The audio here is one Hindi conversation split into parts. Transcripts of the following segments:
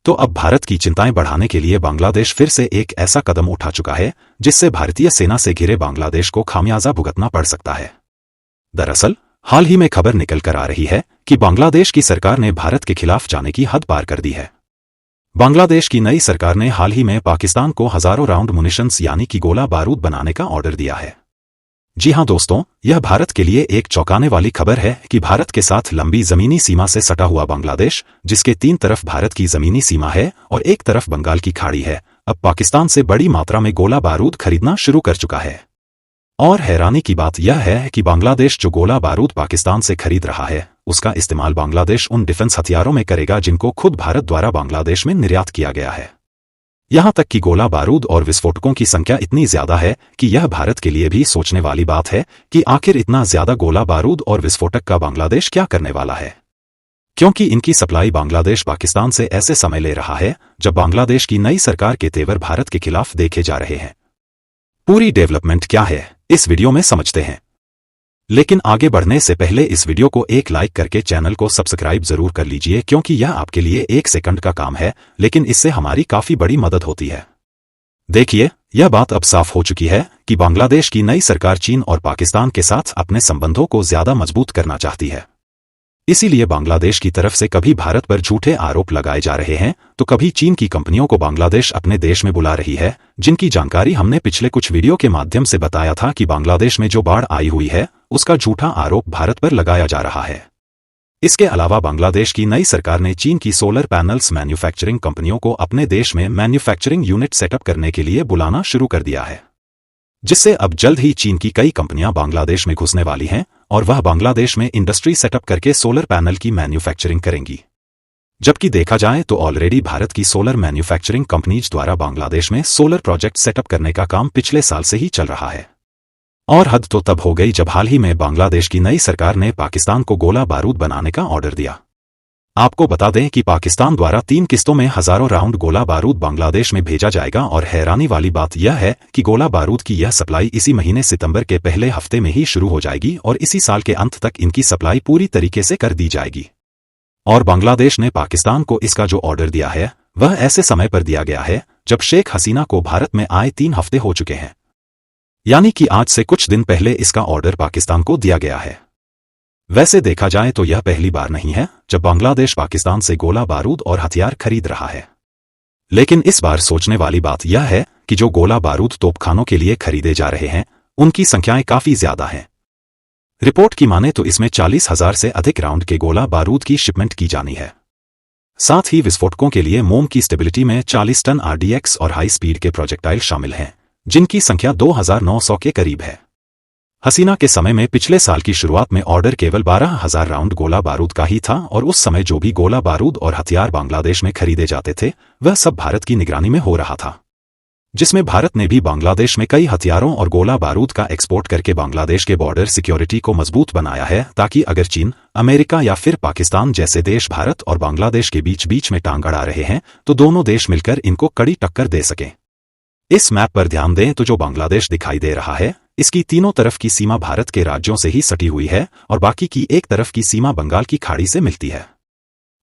तो अब भारत की चिंताएं बढ़ाने के लिए बांग्लादेश फिर से एक ऐसा कदम उठा चुका है जिससे भारतीय सेना से घिरे बांग्लादेश को खामियाजा भुगतना पड़ सकता है। दरअसल हाल ही में खबर निकल कर आ रही है कि बांग्लादेश की सरकार ने भारत के खिलाफ जाने की हद पार कर दी है। बांग्लादेश की नई सरकार ने हाल ही में पाकिस्तान को हजारों राउंड मुनिशंस यानी कि गोला बारूद बनाने का ऑर्डर दिया है। जी हां दोस्तों, यह भारत के लिए एक चौंकाने वाली खबर है कि भारत के साथ लंबी जमीनी सीमा से सटा हुआ बांग्लादेश, जिसके 3 तरफ भारत की जमीनी सीमा है और एक तरफ बंगाल की खाड़ी है, अब पाकिस्तान से बड़ी मात्रा में गोला बारूद खरीदना शुरू कर चुका है। और हैरानी की बात यह है कि बांग्लादेश जो गोला बारूद पाकिस्तान से खरीद रहा है, उसका इस्तेमाल बांग्लादेश उन डिफेंस हथियारों में करेगा जिनको खुद भारत द्वारा बांग्लादेश में निर्यात किया गया है। यहां तक कि गोला बारूद और विस्फोटकों की संख्या इतनी ज्यादा है कि यह भारत के लिए भी सोचने वाली बात है कि आखिर इतना ज्यादा गोला बारूद और विस्फोटक का बांग्लादेश क्या करने वाला है, क्योंकि इनकी सप्लाई बांग्लादेश पाकिस्तान से ऐसे समय ले रहा है जब बांग्लादेश की नई सरकार के तेवर भारत के खिलाफ देखे जा रहे हैं। पूरी डेवलपमेंट क्या है, इस वीडियो में समझते हैं। लेकिन आगे बढ़ने से पहले इस वीडियो को एक लाइक करके चैनल को सब्सक्राइब जरूर कर लीजिए, क्योंकि यह आपके लिए 1 सेकंड का काम है, लेकिन इससे हमारी काफी बड़ी मदद होती है। देखिए, यह बात अब साफ हो चुकी है कि बांग्लादेश की नई सरकार चीन और पाकिस्तान के साथ अपने संबंधों को ज्यादा मजबूत करना चाहती है। इसीलिए बांग्लादेश की तरफ से कभी भारत पर झूठे आरोप लगाए जा रहे हैं, तो कभी चीन की कंपनियों को बांग्लादेश अपने देश में बुला रही है, जिनकी जानकारी हमने पिछले कुछ वीडियो के माध्यम से बताया था कि बांग्लादेश में जो बाढ़ आई हुई है उसका झूठा आरोप भारत पर लगाया जा रहा है। इसके अलावा बांग्लादेश की नई सरकार ने चीन की सोलर पैनल्स मैन्युफैक्चरिंग कंपनियों को अपने देश में मैन्युफैक्चरिंग यूनिट सेटअप करने के लिए बुलाना शुरू कर दिया है, जिससे अब जल्द ही चीन की कई कंपनियां बांग्लादेश में घुसने वाली हैं और वह बांग्लादेश में इंडस्ट्री सेटअप करके सोलर पैनल की मैन्युफैक्चरिंग करेंगी। जबकि देखा जाए तो ऑलरेडी भारत की सोलर मैन्युफैक्चरिंग कंपनीज द्वारा बांग्लादेश में सोलर प्रोजेक्ट सेटअप करने का काम पिछले साल से ही चल रहा है। और हद तो तब हो गई जब हाल ही में बांग्लादेश की नई सरकार ने पाकिस्तान को गोला बारूद बनाने का ऑर्डर दिया। आपको बता दें कि पाकिस्तान द्वारा 3 किस्तों में हजारों राउंड गोला बारूद बांग्लादेश में भेजा जाएगा, और हैरानी वाली बात यह है कि गोला बारूद की यह सप्लाई इसी महीने सितंबर के पहले हफ्ते में ही शुरू हो जाएगी और इसी साल के अंत तक इनकी सप्लाई पूरी तरीके से कर दी जाएगी। और बांग्लादेश ने पाकिस्तान को इसका जो ऑर्डर दिया है वह ऐसे समय पर दिया गया है जब शेख हसीना को भारत में आए 3 हफ्ते हो चुके हैं, यानी कि आज से कुछ दिन पहले इसका ऑर्डर पाकिस्तान को दिया गया है। वैसे देखा जाए तो यह पहली बार नहीं है जब बांग्लादेश पाकिस्तान से गोला बारूद और हथियार खरीद रहा है। लेकिन इस बार सोचने वाली बात यह है कि जो गोला बारूद तोपखानों के लिए खरीदे जा रहे हैं उनकी संख्याएं काफी ज्यादा हैं। रिपोर्ट की माने तो इसमें 40,000 से अधिक राउंड के गोला बारूद की शिपमेंट की जानी है। साथ ही विस्फोटकों के लिए मोम की स्टेबिलिटी में 40 टन RDX और हाई स्पीड के प्रोजेक्टाइल शामिल हैं, जिनकी संख्या 2,900 के करीब है। हसीना के समय में पिछले साल की शुरुआत में ऑर्डर केवल 12,000 राउंड गोला बारूद का ही था, और उस समय जो भी गोला बारूद और हथियार बांग्लादेश में खरीदे जाते थे वह सब भारत की निगरानी में हो रहा था, जिसमें भारत ने भी बांग्लादेश में कई हथियारों और गोला बारूद का एक्सपोर्ट करके बांग्लादेश के बॉर्डर सिक्योरिटी को मजबूत बनाया है, ताकि अगर चीन, अमेरिका या फिर पाकिस्तान जैसे देश भारत और बांग्लादेश के बीच बीच में टांग अड़ा रहे हैं तो दोनों देश मिलकर इनको कड़ी टक्कर दे सकें। इस मैप पर ध्यान दें तो जो बांग्लादेश दिखाई दे रहा है इसकी तीनों तरफ की सीमा भारत के राज्यों से ही सटी हुई है और बाकी की एक तरफ की सीमा बंगाल की खाड़ी से मिलती है।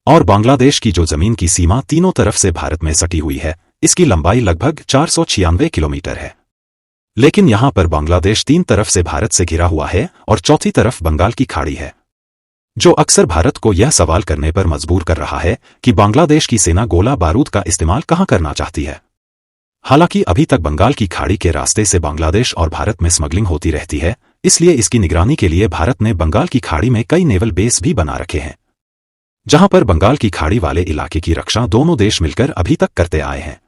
और बांग्लादेश की जो जमीन की सीमा तीनों तरफ से भारत में सटी हुई है, इसकी लंबाई लगभग 496 किलोमीटर है। लेकिन यहां पर बांग्लादेश 3 तरफ से भारत से घिरा हुआ है और चौथी तरफ बंगाल की खाड़ी है, जो अक्सर भारत को यह सवाल करने पर मजबूर कर रहा है कि बांग्लादेश की सेना गोला बारूद का इस्तेमाल कहां करना चाहती है। हालांकि अभी तक बंगाल की खाड़ी के रास्ते से बांग्लादेश और भारत में स्मगलिंग होती रहती है, इसलिए इसकी निगरानी के लिए भारत ने बंगाल की खाड़ी में कई नेवल बेस भी बना रखे हैं, जहां पर बंगाल की खाड़ी वाले इलाके की रक्षा दोनों देश मिलकर अभी तक करते आए हैं।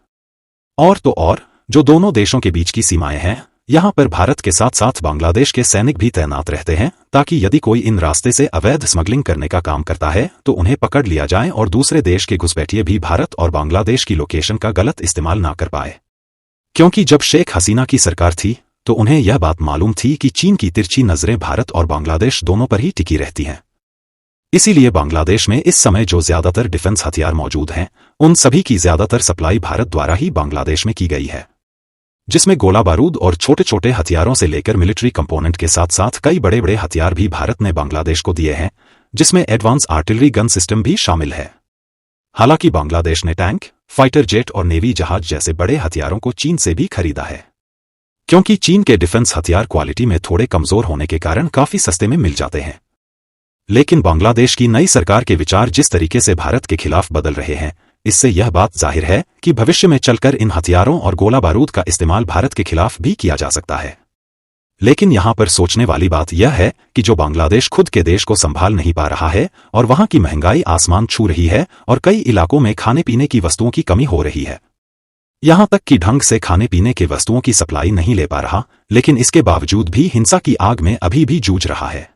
और तो और जो दोनों देशों के बीच की सीमाएं हैं, यहां पर भारत के साथ साथ बांग्लादेश के सैनिक भी तैनात रहते हैं, ताकि यदि कोई इन रास्ते से अवैध स्मगलिंग करने का काम करता है तो उन्हें पकड़ लिया जाए और दूसरे देश के घुसपैठिए भी भारत और बांग्लादेश की लोकेशन का गलत इस्तेमाल ना कर पाए। क्योंकि जब शेख हसीना की सरकार थी तो उन्हें यह बात मालूम थी कि चीन की तिरछी नजरें भारत और बांग्लादेश दोनों पर ही टिकी रहती हैं। इसीलिए बांग्लादेश में इस समय जो ज्यादातर डिफेंस हथियार मौजूद हैं उन सभी की ज्यादातर सप्लाई भारत द्वारा ही बांग्लादेश में की गई है, जिसमें गोला बारूद और छोटे छोटे हथियारों से लेकर मिलिट्री कंपोनेंट के साथ साथ कई बड़े बड़े हथियार भी भारत ने बांग्लादेश को दिए हैं, जिसमें एडवांस आर्टिलरी गन सिस्टम भी शामिल है। हालांकि बांग्लादेश ने टैंक, फाइटर जेट और नेवी जहाज जैसे बड़े हथियारों को चीन से भी खरीदा है, क्योंकि चीन के डिफेंस हथियार क्वालिटी में थोड़े कमजोर होने के कारण काफी सस्ते में मिल जाते हैं। लेकिन बांग्लादेश की नई सरकार के विचार जिस तरीके से भारत के खिलाफ बदल रहे हैं, इससे यह बात जाहिर है कि भविष्य में चलकर इन हथियारों और गोला बारूद का इस्तेमाल भारत के खिलाफ भी किया जा सकता है। लेकिन यहां पर सोचने वाली बात यह है कि जो बांग्लादेश खुद के देश को संभाल नहीं पा रहा है और वहां की महंगाई आसमान छू रही है और कई इलाकों में खाने पीने की वस्तुओं की कमी हो रही है, यहां तक कि ढंग से खाने पीने के वस्तुओं की सप्लाई नहीं ले पा रहा, लेकिन इसके बावजूद भी हिंसा की आग में अभी भी जूझ रहा है।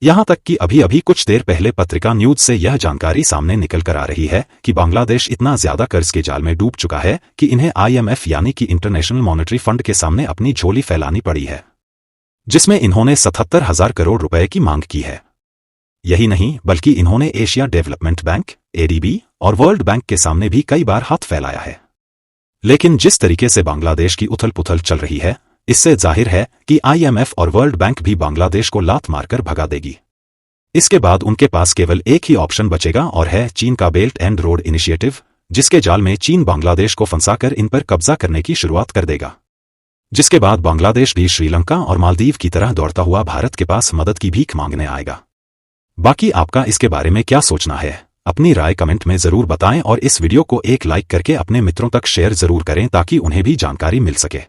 यहां तक कि अभी कुछ देर पहले पत्रिका न्यूज से यह जानकारी सामने निकल कर आ रही है कि बांग्लादेश इतना ज्यादा कर्ज के जाल में डूब चुका है कि इन्हें IMF यानी कि इंटरनेशनल मॉनेटरी फंड के सामने अपनी झोली फैलानी पड़ी है, जिसमें इन्होंने 77,000 करोड़ रुपए की मांग की है। यही नहीं बल्कि इन्होंने एशिया डेवलपमेंट बैंक ADB और वर्ल्ड बैंक के सामने भी कई बार हाथ फैलाया है। लेकिन जिस तरीके से बांग्लादेश की उथल पुथल चल रही है, इससे जाहिर है कि IMF और वर्ल्ड बैंक भी बांग्लादेश को लात मारकर भगा देगी। इसके बाद उनके पास केवल एक ही ऑप्शन बचेगा और है चीन का बेल्ट एंड रोड इनिशिएटिव, जिसके जाल में चीन बांग्लादेश को फंसाकर इन पर कब्जा करने की शुरुआत कर देगा, जिसके बाद बांग्लादेश भी श्रीलंका और मालदीव की तरह दौड़ता हुआ भारत के पास मदद की भीख मांगने आएगा। बाकी आपका इसके बारे में क्या सोचना है, अपनी राय कमेंट में जरूर बताएं और इस वीडियो को एक लाइक करके अपने मित्रों तक शेयर जरूर करें ताकि उन्हें भी जानकारी मिल सके।